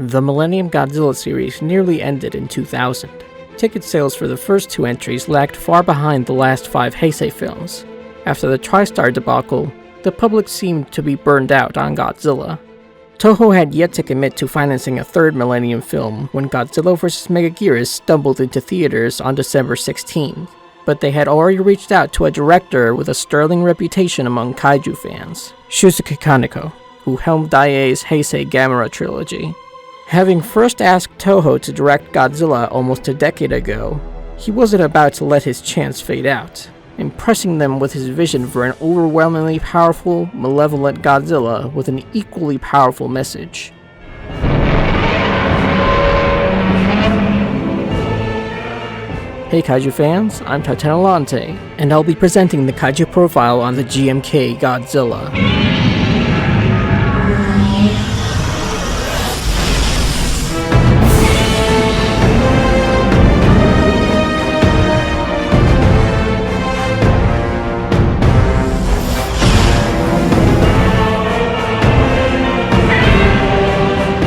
The Millennium Godzilla series nearly ended in 2000. Ticket sales for the first two entries lagged far behind the last 5 Heisei films. After the TriStar debacle, the public seemed to be burned out on Godzilla. Toho had yet to commit to financing a third Millennium film when Godzilla vs. Megaguirus stumbled into theaters on December 16th, but they had already reached out to a director with a sterling reputation among Kaiju fans, Shusuke Kaneko, who helmed Daiei's Heisei Gamera trilogy. Having first asked Toho to direct Godzilla almost a decade ago, he wasn't about to let his chance fade out, impressing them with his vision for an overwhelmingly powerful, malevolent Godzilla with an equally powerful message. Hey Kaiju fans, I'm Titan Alante, and I'll be presenting the Kaiju profile on the GMK Godzilla.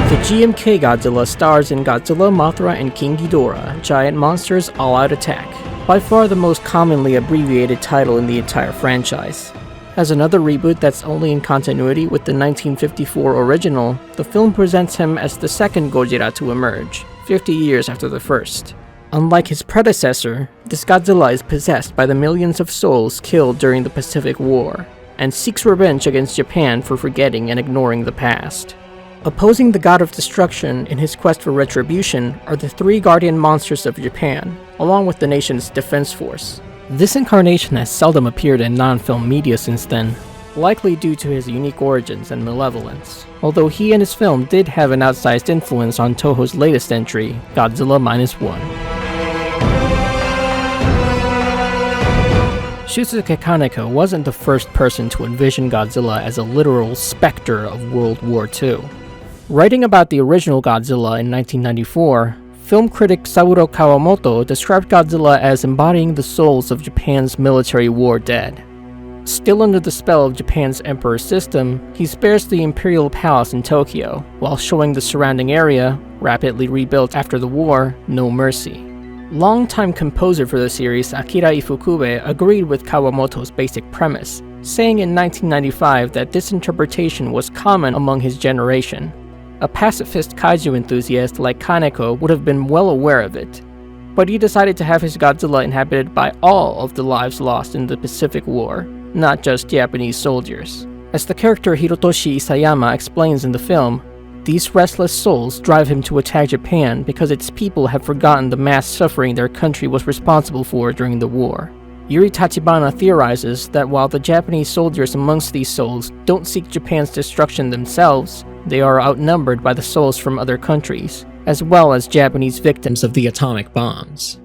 The GMK Godzilla stars in Godzilla, Mothra, and King Ghidorah, Giant Monsters All-Out Attack, by far the most commonly abbreviated title in the entire franchise. As another reboot that's only in continuity with the 1954 original, the film presents him as the second Gojira to emerge, 50 years after the first. Unlike his predecessor, this Godzilla is possessed by the millions of souls killed during the Pacific War, and seeks revenge against Japan for forgetting and ignoring the past. Opposing the god of destruction in his quest for retribution are the 3 guardian monsters of Japan, along with the nation's defense force. This incarnation has seldom appeared in non-film media since then, likely due to his unique origins and malevolence, although he and his film did have an outsized influence on Toho's latest entry, Godzilla -1. Shusuke Kaneko wasn't the first person to envision Godzilla as a literal specter of World War II. Writing about the original Godzilla in 1994, film critic Saburo Kawamoto described Godzilla as embodying the souls of Japan's military war dead. Still under the spell of Japan's emperor system, he spares the imperial palace in Tokyo, while showing the surrounding area, rapidly rebuilt after the war, no mercy. Longtime composer for the series Akira Ifukube agreed with Kawamoto's basic premise, saying in 1995 that this interpretation was common among his generation. A pacifist kaiju enthusiast like Kaneko would have been well aware of it, but he decided to have his Godzilla inhabited by all of the lives lost in the Pacific War, not just Japanese soldiers. As the character Hirotoshi Isayama explains in the film, these restless souls drive him to attack Japan because its people have forgotten the mass suffering their country was responsible for during the war. Yuri Tachibana theorizes that while the Japanese soldiers amongst these souls don't seek Japan's destruction themselves, they are outnumbered by the souls from other countries, as well as Japanese victims of the atomic bombs.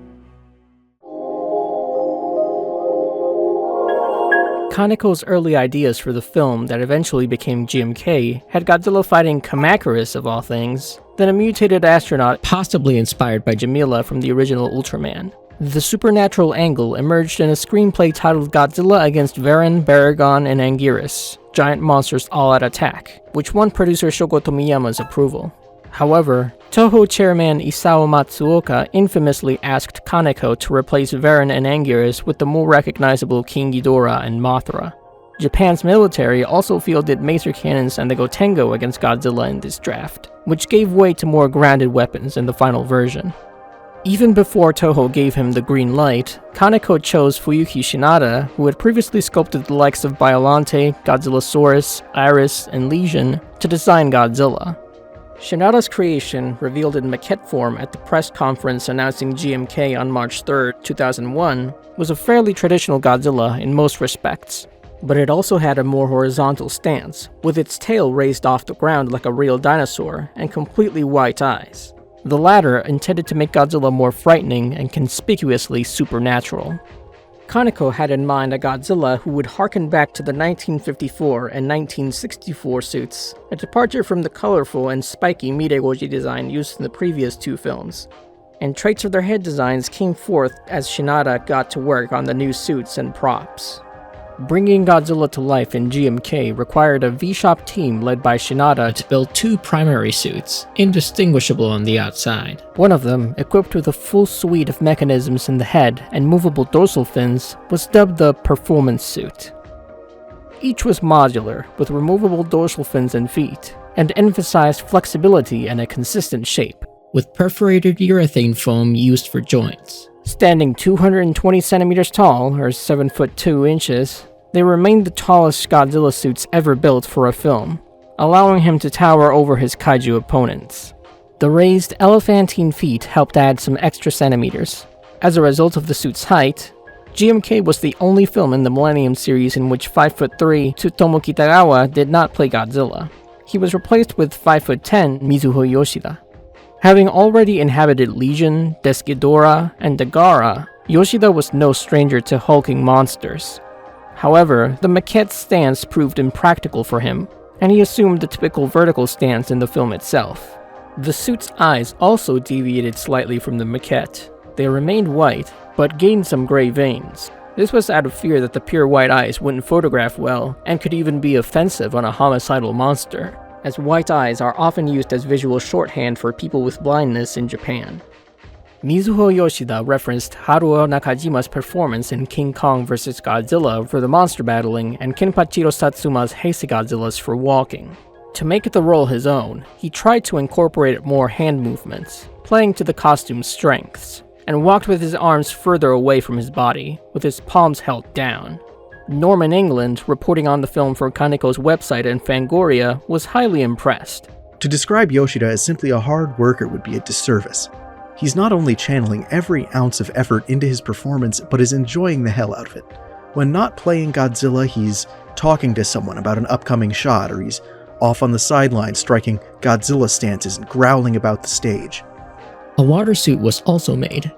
Kaneko's early ideas for the film that eventually became GMK had Godzilla fighting Kamacuras of all things, then a mutated astronaut possibly inspired by Jamila from the original Ultraman. The supernatural angle emerged in a screenplay titled Godzilla against Varan, Baragon, and Anguirus, Giant Monsters All-Out Attack, which won producer Shoko Tomiyama's approval. However, Toho chairman Isao Matsuoka infamously asked Kaneko to replace Varan and Anguirus with the more recognizable King Ghidorah and Mothra. Japan's military also fielded maser cannons and the Gotengo against Godzilla in this draft, which gave way to more grounded weapons in the final version. Even before Toho gave him the green light, Kaneko chose Fuyuki Shinada, who had previously sculpted the likes of Biollante, Godzillasaurus, Iris, and Legion, to design Godzilla. Shinada's creation, revealed in maquette form at the press conference announcing GMK on March 3, 2001, was a fairly traditional Godzilla in most respects, but it also had a more horizontal stance, with its tail raised off the ground like a real dinosaur, and completely white eyes. The latter intended to make Godzilla more frightening and conspicuously supernatural. Kaneko had in mind a Godzilla who would harken back to the 1954 and 1964 suits, a departure from the colorful and spiky Miregoji design used in the previous 2 films. And traits of their head designs came forth as Shinada got to work on the new suits and props. Bringing Godzilla to life in GMK required a V-Shop team led by Shinada to build two primary suits, indistinguishable on the outside. One of them, equipped with a full suite of mechanisms in the head and movable dorsal fins, was dubbed the Performance Suit. Each was modular, with removable dorsal fins and feet, and emphasized flexibility and a consistent shape, with perforated urethane foam used for joints. Standing 220 centimeters tall, or 7 foot 2 inches, they remained the tallest Godzilla suits ever built for a film, allowing him to tower over his kaiju opponents. The raised elephantine feet helped add some extra centimeters. As a result of the suit's height, GMK was the only film in the Millennium series in which 5'3" Tsutomu Kitagawa did not play Godzilla. He was replaced with 5'10" Mizuho Yoshida. Having already inhabited Legion, Desghidorah, and Dagara, Yoshida was no stranger to hulking monsters. However, the maquette stance proved impractical for him, and he assumed the typical vertical stance in the film itself. The suit's eyes also deviated slightly from the maquette. They remained white, but gained some gray veins. This was out of fear that the pure white eyes wouldn't photograph well, and could even be offensive on a homicidal monster, as white eyes are often used as visual shorthand for people with blindness in Japan. Mizuho Yoshida referenced Haruo Nakajima's performance in King Kong vs. Godzilla for the monster battling and Kenpachiro Satsuma's Heisei Godzillas for walking. To make the role his own, he tried to incorporate more hand movements, playing to the costume's strengths, and walked with his arms further away from his body, with his palms held down. Norman England, reporting on the film for Kaneko's website and Fangoria, was highly impressed. To describe Yoshida as simply a hard worker would be a disservice. He's not only channeling every ounce of effort into his performance, but is enjoying the hell out of it. When not playing Godzilla, he's talking to someone about an upcoming shot, or he's off on the sidelines striking Godzilla stances and growling about the stage. A water suit was also made,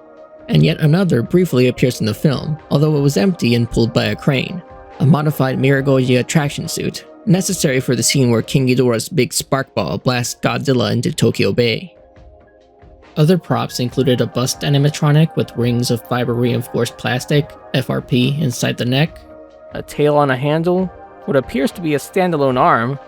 and yet another briefly appears in the film, although it was empty and pulled by a crane. A modified Miragoji attraction suit, necessary for the scene where King Ghidorah's big spark ball blasts Godzilla into Tokyo Bay. Other props included a bust animatronic with rings of fiber-reinforced plastic, FRP, inside the neck, a tail on a handle, what appears to be a standalone arm,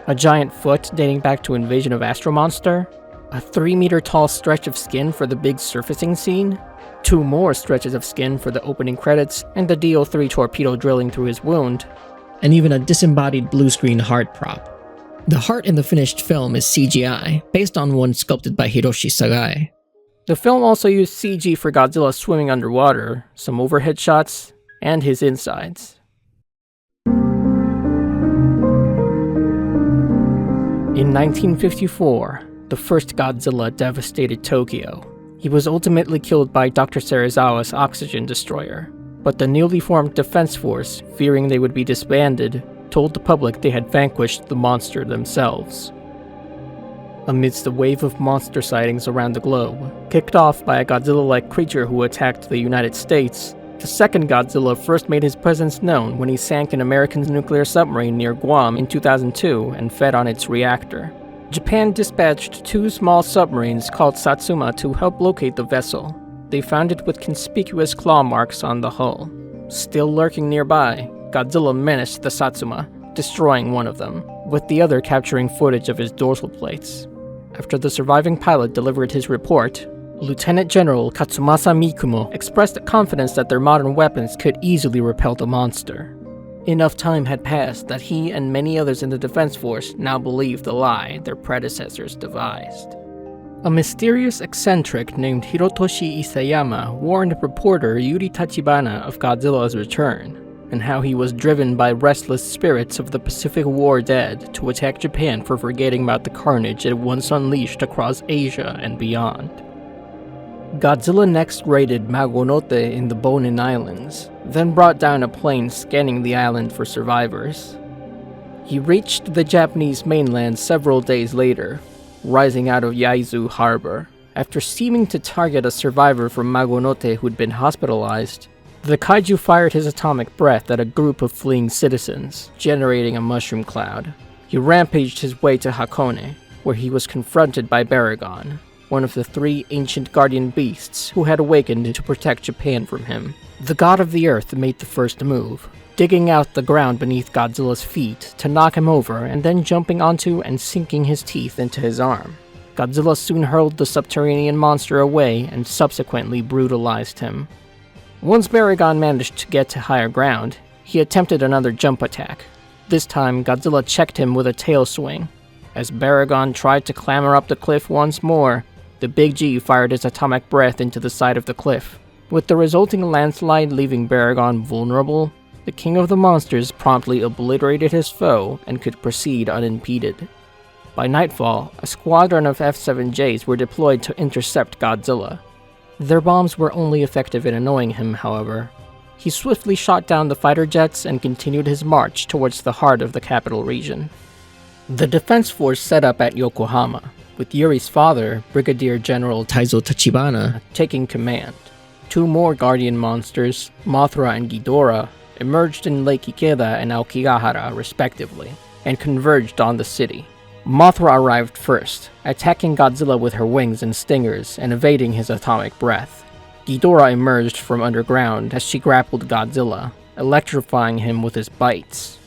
a giant foot dating back to Invasion of Astro Monster, a 3-meter tall stretch of skin for the big surfacing scene, 2 more stretches of skin for the opening credits, and the DO-3 torpedo drilling through his wound, and even a disembodied blue-screen heart prop. The heart in the finished film is CGI, based on one sculpted by Hiroshi Sagai. The film also used CG for Godzilla swimming underwater, some overhead shots, and his insides. In 1954, the first Godzilla devastated Tokyo. He was ultimately killed by Dr. Serizawa's oxygen destroyer, but the newly formed Defense Force, fearing they would be disbanded, told the public they had vanquished the monster themselves. Amidst a wave of monster sightings around the globe, kicked off by a Godzilla-like creature who attacked the United States, the second Godzilla first made his presence known when he sank an American nuclear submarine near Guam in 2002 and fed on its reactor. Japan dispatched 2 small submarines called Satsuma to help locate the vessel. They found it with conspicuous claw marks on the hull. Still lurking nearby, Godzilla menaced the Satsuma, destroying one of them, with the other capturing footage of his dorsal plates. After the surviving pilot delivered his report, Lieutenant General Katsumasa Mikumo expressed confidence that their modern weapons could easily repel the monster. Enough time had passed that he and many others in the Defense Force now believed the lie their predecessors devised. A mysterious eccentric named Hirotoshi Isayama warned reporter Yuri Tachibana of Godzilla's return, and how he was driven by restless spirits of the Pacific War dead to attack Japan for forgetting about the carnage it once unleashed across Asia and beyond. Godzilla next raided Magonote in the Bonin Islands, then brought down a plane scanning the island for survivors. He reached the Japanese mainland several days later, rising out of Yaizu Harbor. After seeming to target a survivor from Magonote who'd been hospitalized, the kaiju fired his atomic breath at a group of fleeing citizens, generating a mushroom cloud. He rampaged his way to Hakone, where he was confronted by Baragon, one of the 3 ancient guardian beasts who had awakened to protect Japan from him. The god of the earth made the first move, digging out the ground beneath Godzilla's feet to knock him over and then jumping onto and sinking his teeth into his arm. Godzilla soon hurled the subterranean monster away and subsequently brutalized him. Once Baragon managed to get to higher ground, he attempted another jump attack. This time, Godzilla checked him with a tail swing. As Baragon tried to clamber up the cliff once more, the Big G fired his atomic breath into the side of the cliff. With the resulting landslide leaving Baragon vulnerable, the King of the Monsters promptly obliterated his foe and could proceed unimpeded. By nightfall, a squadron of F-7Js were deployed to intercept Godzilla. Their bombs were only effective in annoying him, however. He swiftly shot down the fighter jets and continued his march towards the heart of the capital region. The defense force set up at Yokohama, with Yuri's father, Brigadier General Taizo Tachibana, taking command. Two more guardian monsters, Mothra and Ghidorah, emerged in Lake Ikeda and Aokigahara respectively, and converged on the city. Mothra arrived first, attacking Godzilla with her wings and stingers and evading his atomic breath. Ghidorah emerged from underground as she grappled Godzilla, electrifying him with his bites.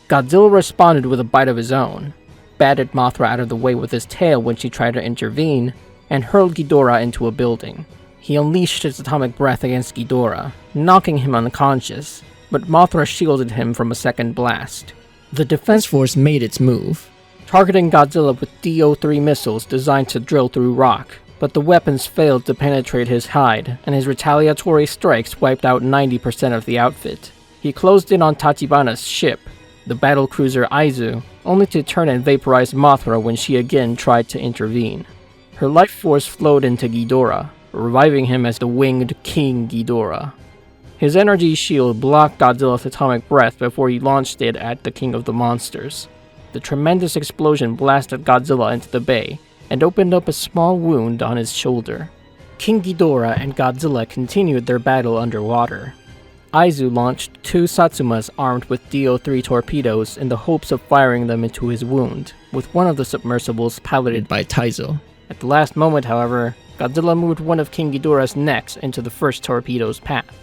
Godzilla responded with a bite of his own, batted Mothra out of the way with his tail when she tried to intervene, and hurled Ghidorah into a building. He unleashed his atomic breath against Ghidorah, knocking him unconscious, but Mothra shielded him from a second blast. The defense force made its move, targeting Godzilla with DO-3 missiles designed to drill through rock, but the weapons failed to penetrate his hide, and his retaliatory strikes wiped out 90% of the outfit. He closed in on Tachibana's ship, the battlecruiser Aizu, only to turn and vaporize Mothra when she again tried to intervene. Her life force flowed into Ghidorah, reviving him as the winged King Ghidorah. His energy shield blocked Godzilla's atomic breath before he launched it at the King of the Monsters. The tremendous explosion blasted Godzilla into the bay and opened up a small wound on his shoulder. King Ghidorah and Godzilla continued their battle underwater. Aizu launched two Satsumas armed with DO-3 torpedoes in the hopes of firing them into his wound, with one of the submersibles piloted by Taizo. At the last moment, however, Godzilla moved one of King Ghidorah's necks into the first torpedo's path.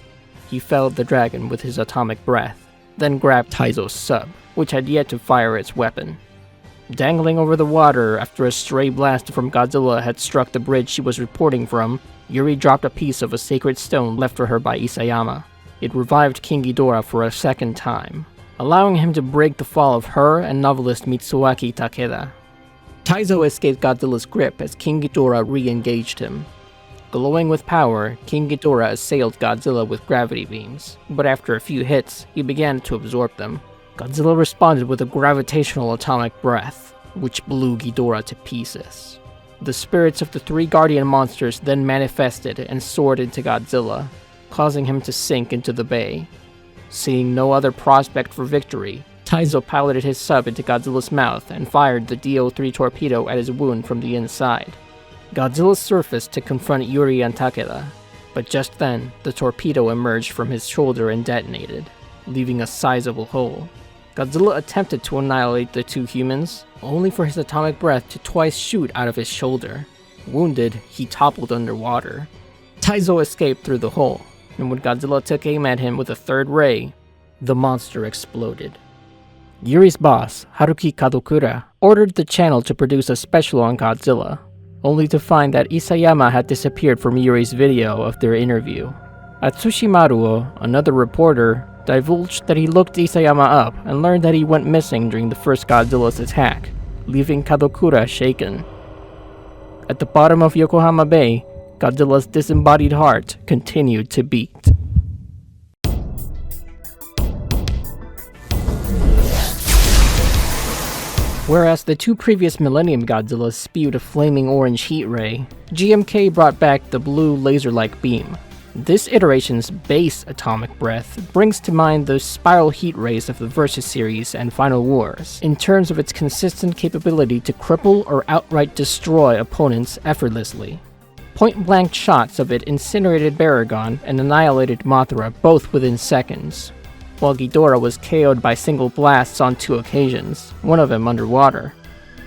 He felled the dragon with his atomic breath, then grabbed Taizo's sub, which had yet to fire its weapon. Dangling over the water after a stray blast from Godzilla had struck the bridge she was reporting from, Yuri dropped a piece of a sacred stone left for her by Isayama. It revived King Ghidorah for a second time, allowing him to break the fall of her and novelist Mitsuaki Takeda. Taizo escaped Godzilla's grip as King Ghidorah re-engaged him. Glowing with power, King Ghidorah assailed Godzilla with gravity beams, but after a few hits, he began to absorb them. Godzilla responded with a gravitational atomic breath, which blew Ghidorah to pieces. The spirits of the three guardian monsters then manifested and soared into Godzilla, causing him to sink into the bay. Seeing no other prospect for victory, Taizo piloted his sub into Godzilla's mouth and fired the DO-3 torpedo at his wound from the inside. Godzilla surfaced to confront Yuri and Takeda, but just then, the torpedo emerged from his shoulder and detonated, leaving a sizable hole. Godzilla attempted to annihilate the two humans, only for his atomic breath to twice shoot out of his shoulder. Wounded, he toppled underwater. Taizo escaped through the hole, and when Godzilla took aim at him with a third ray, the monster exploded. Yuri's boss, Haruki Kadokura, ordered the channel to produce a special on Godzilla, only to find that Isayama had disappeared from Yuri's video of their interview. Atsushi Maruo, another reporter, divulged that he looked Isayama up and learned that he went missing during the first Godzilla's attack, leaving Kadokura shaken. At the bottom of Yokohama Bay, Godzilla's disembodied heart continued to beat. Whereas the two previous Millennium Godzillas spewed a flaming orange heat ray, GMK brought back the blue laser-like beam. This iteration's base atomic breath brings to mind the spiral heat rays of the Versus series and Final Wars, in terms of its consistent capability to cripple or outright destroy opponents effortlessly. Point-blank shots of it incinerated Baragon and annihilated Mothra both within seconds, while Ghidorah was KO'd by single blasts on 2 occasions, one of them underwater.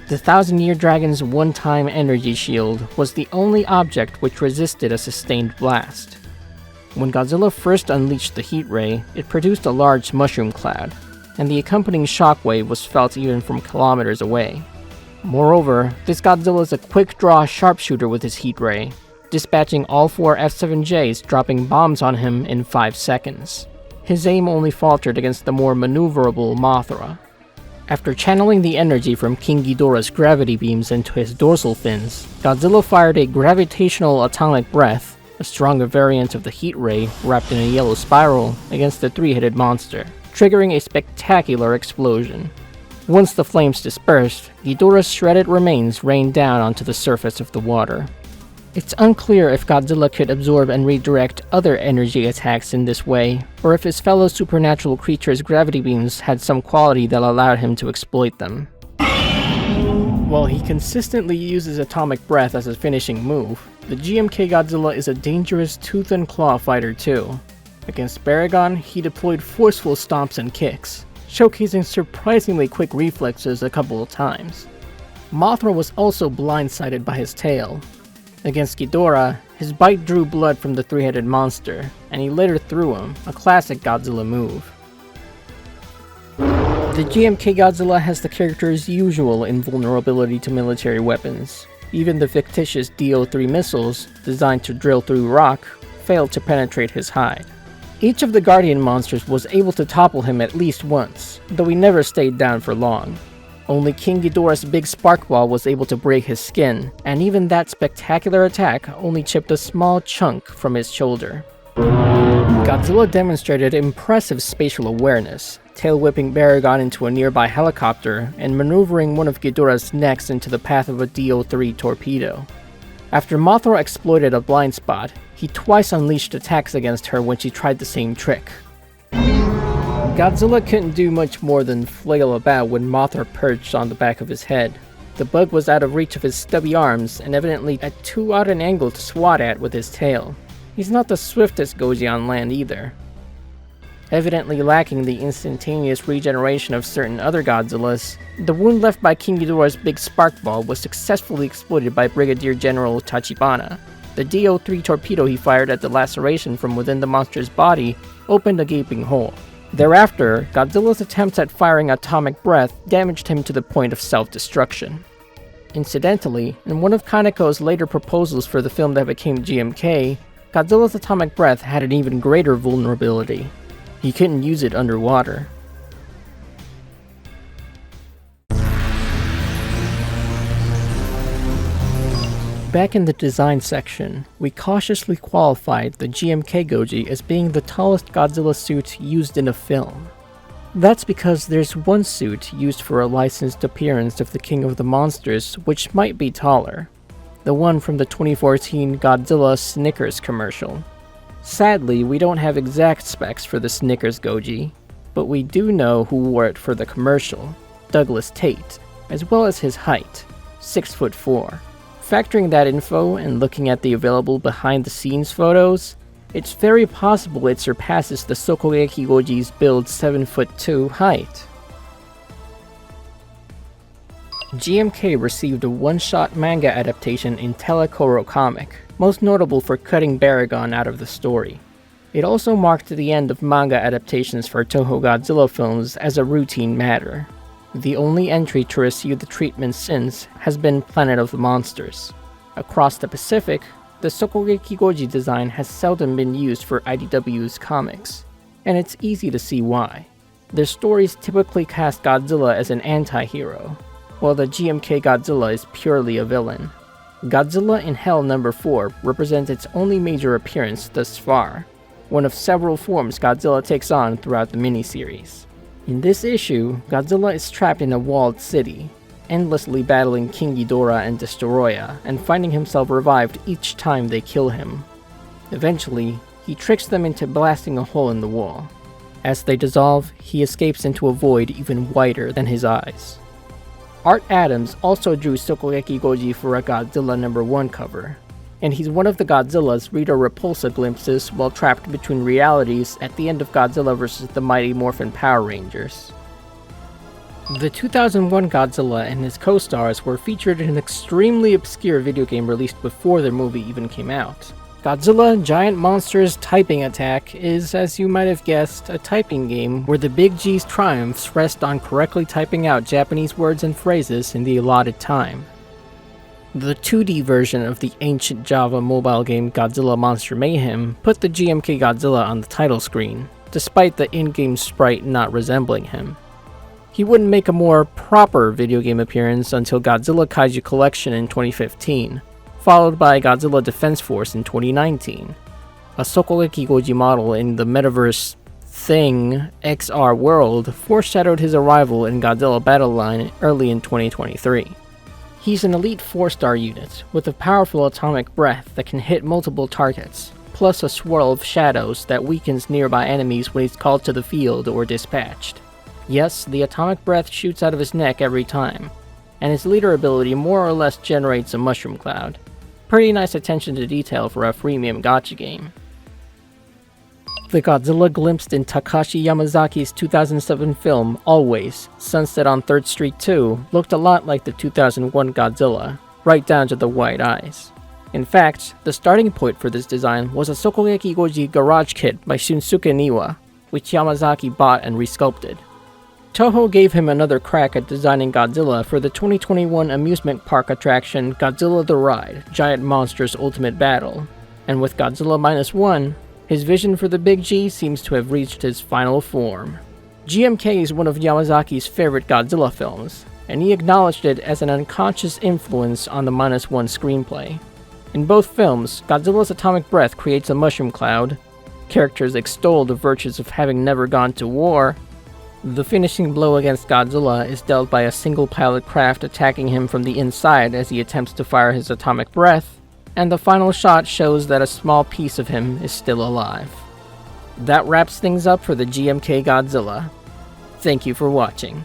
The Thousand-Year Dragon's one-time energy shield was the only object which resisted a sustained blast. When Godzilla first unleashed the heat ray, it produced a large mushroom cloud, and the accompanying shockwave was felt even from kilometers away. Moreover, this Godzilla is a quick-draw sharpshooter with his heat ray, dispatching all 4 F-7Js, dropping bombs on him in 5 seconds. His aim only faltered against the more maneuverable Mothra. After channeling the energy from King Ghidorah's gravity beams into his dorsal fins, Godzilla fired a gravitational atomic breath, a stronger variant of the heat ray wrapped in a yellow spiral, against the 3-headed monster, triggering a spectacular explosion. Once the flames dispersed, Ghidorah's shredded remains rained down onto the surface of the water. It's unclear if Godzilla could absorb and redirect other energy attacks in this way, or if his fellow supernatural creatures' gravity beams had some quality that allowed him to exploit them. While he consistently uses atomic breath as his finishing move, the GMK Godzilla is a dangerous tooth and claw fighter too. Against Baragon, he deployed forceful stomps and kicks, showcasing surprisingly quick reflexes a couple of times. Mothra was also blindsided by his tail. Against Ghidorah, his bite drew blood from the 3-headed monster, and he later threw him, a classic Godzilla move. The GMK Godzilla has the character's usual invulnerability to military weapons. Even the fictitious DO-3 missiles, designed to drill through rock, failed to penetrate his hide. Each of the Guardian monsters was able to topple him at least once, though he never stayed down for long. Only King Ghidorah's big spark ball was able to break his skin, and even that spectacular attack only chipped a small chunk from his shoulder. Godzilla demonstrated impressive spatial awareness, tail-whipping Baragon into a nearby helicopter and maneuvering one of Ghidorah's necks into the path of a DO-3 torpedo. After Mothra exploited a blind spot, he twice unleashed attacks against her when she tried the same trick. Godzilla couldn't do much more than flail about when Mothra perched on the back of his head. The bug was out of reach of his stubby arms and evidently at too odd an angle to swat at with his tail. He's not the swiftest Goji on land either. Evidently lacking the instantaneous regeneration of certain other Godzillas, the wound left by King Ghidorah's big spark ball was successfully exploited by Brigadier General Tachibana. The DO-3 torpedo he fired at the laceration from within the monster's body opened a gaping hole. Thereafter, Godzilla's attempts at firing atomic breath damaged him to the point of self-destruction. Incidentally, in one of Kaneko's later proposals for the film that became GMK, Godzilla's atomic breath had an even greater vulnerability. He couldn't use it underwater. Back in the design section, we cautiously qualified the GMK Goji as being the tallest Godzilla suit used in a film. That's because there's one suit used for a licensed appearance of the King of the Monsters which might be taller. The one from the 2014 Godzilla Snickers commercial. Sadly, we don't have exact specs for the Snickers Goji, but we do know who wore it for the commercial, Douglas Tate, as well as his height, 6'4". Factoring that info and looking at the available behind-the-scenes photos, it's very possible it surpasses the Sokogeki Goji's build 7'2" height. GMK received a one-shot manga adaptation in Telekoro comic, most notable for cutting Baragon out of the story. It also marked the end of manga adaptations for Toho Godzilla films as a routine matter. The only entry to receive the treatment since has been Planet of the Monsters. Across the Pacific, the Sokogeki Goji design has seldom been used for IDW's comics, and it's easy to see why. Their stories typically cast Godzilla as an anti-hero, while the GMK Godzilla is purely a villain. Godzilla in Hell No. 4 represents its only major appearance thus far, one of several forms Godzilla takes on throughout the miniseries. In this issue, Godzilla is trapped in a walled city, endlessly battling King Ghidorah and Destoroyah, and finding himself revived each time they kill him. Eventually, he tricks them into blasting a hole in the wall. As they dissolve, he escapes into a void even wider than his eyes. Art Adams also drew Sokogeki Goji for a Godzilla No. 1 cover, and he's one of the Godzillas Rita Repulsa glimpses while trapped between realities at the end of Godzilla vs. the Mighty Morphin Power Rangers. The 2001 Godzilla and his co-stars were featured in an extremely obscure video game released before the movie even came out. Godzilla Giant Monsters Typing Attack is, as you might have guessed, a typing game where the Big G's triumphs rest on correctly typing out Japanese words and phrases in the allotted time. The 2D version of the ancient Java mobile game Godzilla Monster Mayhem put the GMK Godzilla on the title screen, despite the in-game sprite not resembling him. He wouldn't make a more proper video game appearance until Godzilla Kaiju Collection in 2015, followed by Godzilla Defense Force in 2019. A Sokogeki Goji model in the metaverse Thing XR world foreshadowed his arrival in Godzilla Battle Line early in 2023. He's an elite 4-star unit, with a powerful atomic breath that can hit multiple targets, plus a swirl of shadows that weakens nearby enemies when he's called to the field or dispatched. Yes, the atomic breath shoots out of his neck every time, and his leader ability more or less generates a mushroom cloud. Pretty nice attention to detail for a freemium gacha game. The Godzilla glimpsed in Takashi Yamazaki's 2007 film Always, Sunset on 3rd Street 2 looked a lot like the 2001 Godzilla, right down to the white eyes. In fact, the starting point for this design was a Sokogeki Goji garage kit by Shunsuke Niwa, which Yamazaki bought and resculpted. Toho gave him another crack at designing Godzilla for the 2021 amusement park attraction Godzilla the Ride: Giant Monsters Ultimate Battle, and with Godzilla -1, his vision for the Big G seems to have reached its final form. GMK is one of Yamazaki's favorite Godzilla films, and he acknowledged it as an unconscious influence on the -1 screenplay. In both films, Godzilla's atomic breath creates a mushroom cloud, characters extol the virtues of having never gone to war. The finishing blow against Godzilla is dealt by a single pilot craft attacking him from the inside as he attempts to fire his atomic breath, and the final shot shows that a small piece of him is still alive. That wraps things up for the GMK Godzilla. Thank you for watching.